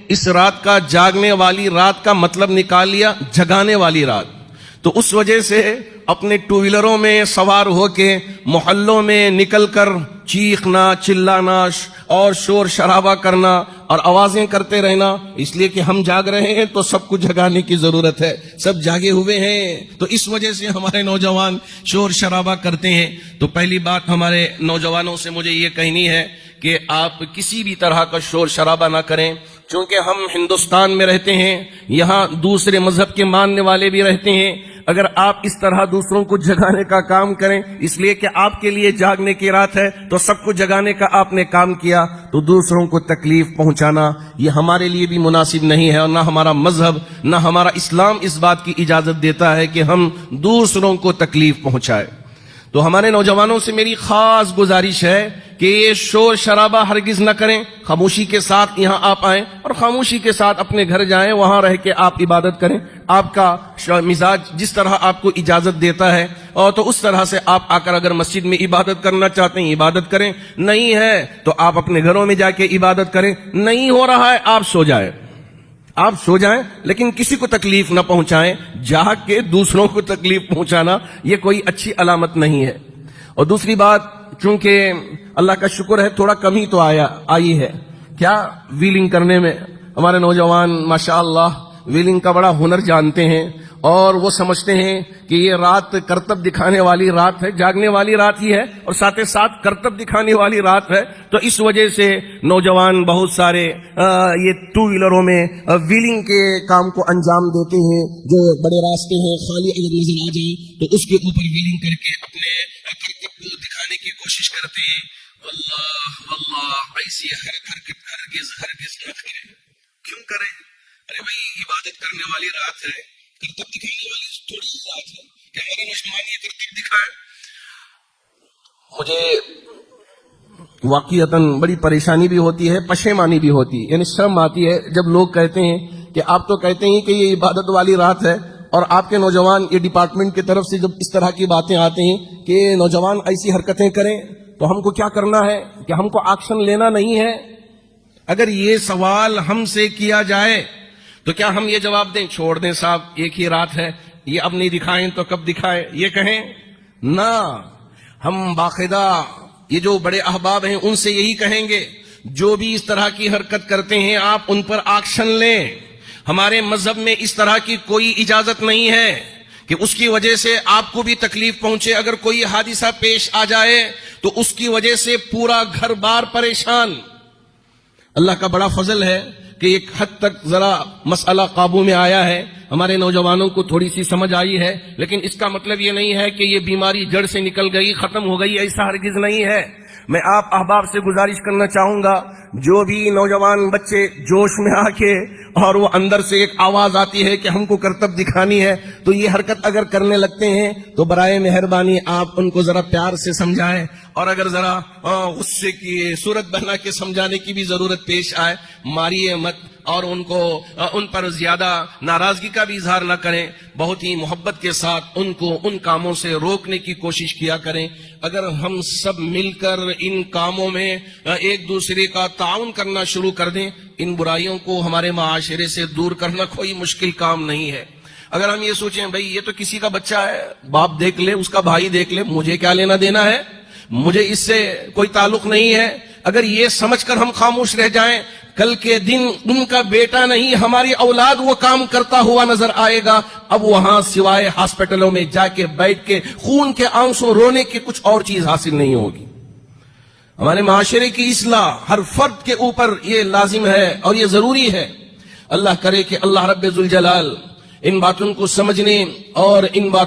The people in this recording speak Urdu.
اس رات کا جاگنے والی رات کا مطلب نکال لیا جگانے والی رات. تو اس وجہ سے اپنے ٹو ویلروں میں سوار ہو کے محلوں میں نکل کر چیخنا چلانا اور شور شرابہ کرنا اور آوازیں کرتے رہنا، اس لیے کہ ہم جاگ رہے ہیں تو سب کو جگانے کی ضرورت ہے، سب جاگے ہوئے ہیں، تو اس وجہ سے ہمارے نوجوان شور شرابہ کرتے ہیں. تو پہلی بات ہمارے نوجوانوں سے مجھے یہ کہنی ہے کہ آپ کسی بھی طرح کا شور شرابہ نہ کریں، چونکہ ہم ہندوستان میں رہتے ہیں، یہاں دوسرے مذہب کے ماننے والے بھی رہتے ہیں. اگر آپ اس طرح دوسروں کو جگانے کا کام کریں اس لیے کہ آپ کے لیے جاگنے کی رات ہے تو سب کو جگانے کا آپ نے کام کیا، تو دوسروں کو تکلیف پہنچانا یہ ہمارے لیے بھی مناسب نہیں ہے، اور نہ ہمارا مذہب نہ ہمارا اسلام اس بات کی اجازت دیتا ہے کہ ہم دوسروں کو تکلیف پہنچائے. تو ہمارے نوجوانوں سے میری خاص گزارش ہے کہ یہ شور شرابہ ہرگز نہ کریں، خاموشی کے ساتھ یہاں آپ آئیں اور خاموشی کے ساتھ اپنے گھر جائیں، وہاں رہ کے آپ عبادت کریں. آپ کا مزاج جس طرح آپ کو اجازت دیتا ہے اور تو اس طرح سے آپ آ کر اگر مسجد میں عبادت کرنا چاہتے ہیں عبادت کریں، نہیں ہے تو آپ اپنے گھروں میں جا کے عبادت کریں. نہیں ہو رہا ہے آپ سو جائیں، آپ سو جائیں لیکن کسی کو تکلیف نہ پہنچائیں. جاگ کے دوسروں کو تکلیف پہنچانا یہ کوئی اچھی علامت نہیں ہے. اور دوسری بات، چونکہ اللہ کا شکر ہے تھوڑا کمی تو آئی ہے کیا ویلنگ کرنے میں. ہمارے نوجوان ماشاءاللہ ویلنگ کا بڑا ہنر جانتے ہیں اور وہ سمجھتے ہیں کہ یہ رات کرتب دکھانے والی رات ہے، جاگنے والی رات ہی ہے اور ساتھ ساتھ کرتب دکھانے والی رات ہے. تو اس وجہ سے نوجوان بہت سارے یہ ٹو ویلروں میں ویلنگ کے کام کو انجام دیتے ہیں. جو بڑے راستے ہیں خالی اگر نظر آ جائیں تو اس کے اوپر ویلنگ کر کے اپنے کرتب کو دکھانے کی کوشش کرتے ہیں. واللہ واللہ ایسی حرکت ہرگز نہ کریں. کیوں کریں؟ ارے بھائی عبادت کرنے والی رات ہے، کرتب دکھانے والی تھوڑی رات ہے کہ ہمارے نوجوان یہ کرتب دکھائے. مجھے واقعتاً بڑی پریشانی بھی ہوتی ہے، پشیمانی بھی ہوتی ہے، یعنی شرم آتی ہے جب لوگ کہتے ہیں کہ آپ تو کہتے ہیں کہ یہ عبادت والی رات ہے، اور آپ کے نوجوان یہ ڈپارٹمنٹ کی طرف سے جب اس طرح کی باتیں آتے ہیں کہ نوجوان ایسی حرکتیں کریں تو ہم کو کیا کرنا ہے کہ ہم کو ایکشن لینا نہیں ہے. اگر یہ سوال ہم سے کیا جائے تو کیا ہم یہ جواب دیں چھوڑ دیں صاحب ایک ہی رات ہے، یہ اب نہیں دکھائیں تو کب دکھائیں، یہ کہیں؟ نہ، ہم باقاعدہ یہ جو بڑے احباب ہیں ان سے یہی کہیں گے جو بھی اس طرح کی حرکت کرتے ہیں آپ ان پر ایکشن لیں. ہمارے مذہب میں اس طرح کی کوئی اجازت نہیں ہے کہ اس کی وجہ سے آپ کو بھی تکلیف پہنچے. اگر کوئی حادثہ پیش آ جائے تو اس کی وجہ سے پورا گھر بار پریشان. اللہ کا بڑا فضل ہے کہ ایک حد تک ذرا مسئلہ قابو میں آیا ہے، ہمارے نوجوانوں کو تھوڑی سی سمجھ آئی ہے، لیکن اس کا مطلب یہ نہیں ہے کہ یہ بیماری جڑ سے نکل گئی ختم ہو گئی، ایسا ہرگز نہیں ہے. میں آپ احباب سے گزارش کرنا چاہوں گا جو بھی نوجوان بچے جوش میں آ کے اور وہ اندر سے ایک آواز آتی ہے کہ ہم کو کرتب دکھانی ہے تو یہ حرکت اگر کرنے لگتے ہیں تو برائے مہربانی آپ ان کو ذرا پیار سے سمجھائیں، اور اگر ذرا غصے کی صورت بنا کے سمجھانے کی بھی ضرورت پیش آئے ماریے مت، اور ان پر زیادہ ناراضگی کا بھی اظہار نہ کریں. بہت ہی محبت کے ساتھ ان کو ان کاموں سے روکنے کی کوشش کیا کریں. اگر ہم سب مل کر ان کاموں میں ایک دوسرے کا تعاون کرنا شروع کر دیں، ان برائیوں کو ہمارے معاشرے سے دور کرنا کوئی مشکل کام نہیں ہے. اگر ہم یہ سوچیں بھئی یہ تو کسی کا بچہ ہے، باپ دیکھ لے، اس کا بھائی دیکھ لے، مجھے کیا لینا دینا ہے، مجھے اس سے کوئی تعلق نہیں ہے، اگر یہ سمجھ کر ہم خاموش رہ جائیں، کل کے دن ان کا بیٹا نہیں ہماری اولاد وہ کام کرتا ہوا نظر آئے گا. اب وہاں سوائے ہاسپٹلوں میں جا کے بیٹھ کے خون کے آنسوں رونے کی کچھ اور چیز حاصل نہیں ہوگی. ہمارے معاشرے کی اصلاح ہر فرد کے اوپر یہ لازم ہے اور یہ ضروری ہے. اللہ کرے کہ اللہ رب ذوالجلال ان باتوں کو سمجھنے اور ان باتوں